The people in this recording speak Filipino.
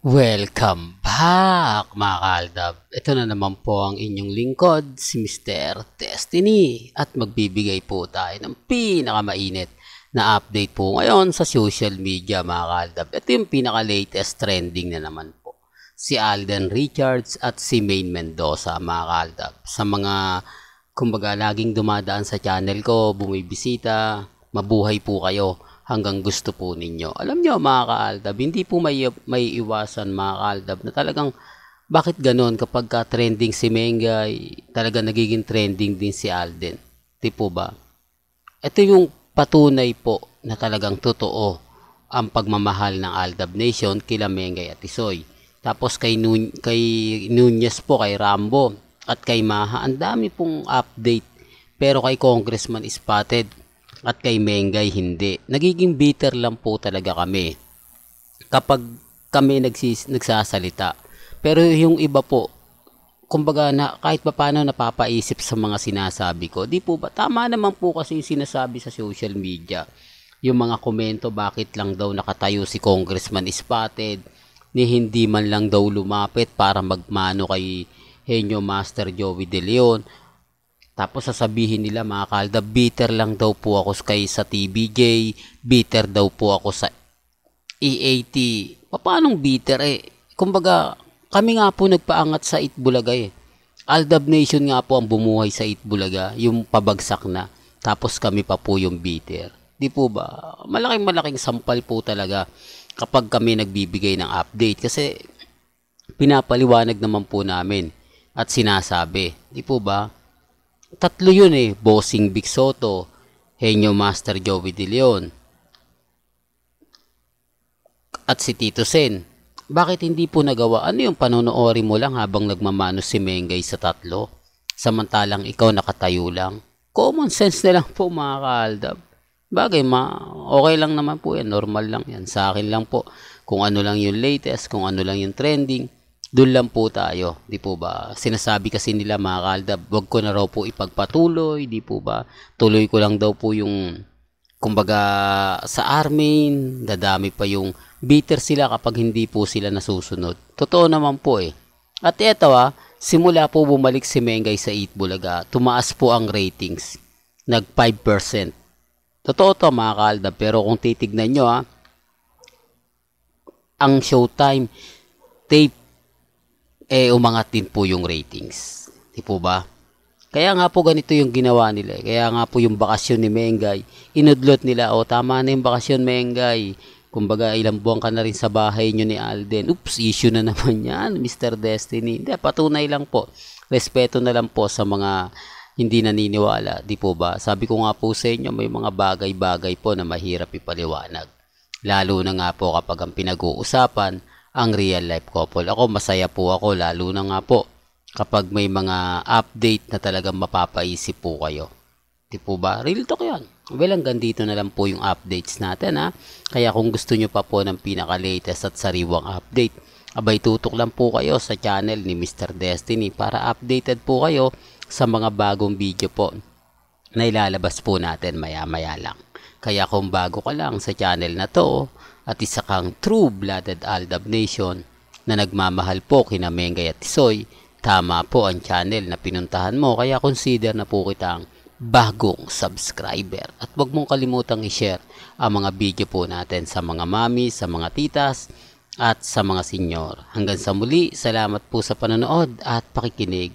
Welcome back mga kaaldab. Ito na naman po ang inyong lingkod, si Mr. Destiny. At magbibigay po tayo ng pinakamainit na update po ngayon sa social media mga kaaldab. Ito yung pinaka-latest trending na naman po. Si Alden Richards at si Maine Mendoza mga kaaldab. Sa mga kumbaga laging dumadaan sa channel ko, bumibisita, mabuhay po kayo hanggang gusto po ninyo. Alam nyo mga kaaldab, hindi po may iwasan mga kaaldab na talagang bakit ganon kapag ka trending si Mengay, talaga nagiging trending din si Alden. Di po ba? Ito yung patunay po na talagang totoo ang pagmamahal ng Aldab Nation kila Mengay at Tisoy. Tapos kay Nunez po, kay Rambo at kay Maha, ang dami pong update. Pero kay Congressman Spotted at kay Mengay hindi. Nagiging bitter lang po talaga kami kapag kami nagsasalita. Pero yung iba po, kumbaga na kahit paano napapaisip sa mga sinasabi ko. Di po ba? Tama naman po kasi yung sinasabi sa social media. Yung mga komento, bakit lang daw nakatayo si Congressman Spotted, ni hindi man lang daw lumapit para magmano kay Henyo Master Joey De Leon. Tapos sasabihin nila mga kalda, bitter lang daw po ako sa TBJ, bitter daw po ako sa EAT. Paanong bitter eh? Kumbaga, kami nga po nagpaangat sa Itbulaga eh. Aldab Nation nga po ang bumuhay sa Itbulaga, yung pabagsak na. Tapos kami pa po yung bitter. Di po ba? Malaking sampal po talaga kapag kami nagbibigay ng update. Kasi pinapaliwanag naman po namin at sinasabi. Di po ba? Tatlo yun eh, Bossing Vic Soto, Henyo Master Joey De Leon, at si Tito Sen. Bakit hindi po nagawa? Ano yung panonoori mo lang habang nagmamano si Mengay sa tatlo? Samantalang ikaw nakatayo lang. Common sense na lang po mga kaaldab. Bagay, okay lang naman po yan, normal lang yan. Sa akin lang po, kung ano lang yung latest, kung ano lang yung trending, doon lang po tayo, di po ba? Sinasabi kasi nila mga kaaldab, wag ko na raw po ipagpatuloy, di po ba? Tuloy ko lang daw po yung, kumbaga, sa Armin, dadami pa yung bitter sila kapag hindi po sila nasusunod. Totoo naman po eh. At eto simula po bumalik si Mengay sa Itbulaga, tumaas po ang ratings. Nag 5%. Totoo to mga kaaldab, pero kung titignan nyo ang Showtime tape, umangat din po yung ratings. Di po ba? Kaya nga po ganito yung ginawa nila. Kaya nga po yung bakasyon ni Mengay, inudlot nila, tama na yung bakasyon Mengay. Kumbaga, ilang buwan ka na rin sa bahay nyo ni Alden. Oops, issue na naman yan, Mr. Destiny. Hindi, patunay lang po. Respeto na lang po sa mga hindi naniniwala. Di po ba? Sabi ko nga po sa inyo, may mga bagay-bagay po na mahirap ipaliwanag. Lalo na nga po kapag ang pinag-uusapan, ang real life couple. Ako masaya po ako lalo na nga po kapag may mga update na talagang mapapaisip po kayo. Di po ba? Real talk yan. Well, hanggang dito na lang po yung updates natin Kaya kung gusto nyo pa po ng pinaka-latest at sariwang update, abay tutok lang po kayo sa channel ni Mr. Destiny para updated po kayo sa mga bagong video po na ilalabas po natin maya-maya lang. Kaya kung bago ka lang sa channel na to, at isa kang true-blooded Aldab Nation na nagmamahal po kina Mengay at Tisoy, tama po ang channel na pinuntahan mo, kaya consider na po kitang bagong subscriber. At huwag mong kalimutang i-share ang mga video po natin sa mga mami, sa mga titas, at sa mga senyor. Hanggang sa muli, salamat po sa panonood at pakikinig.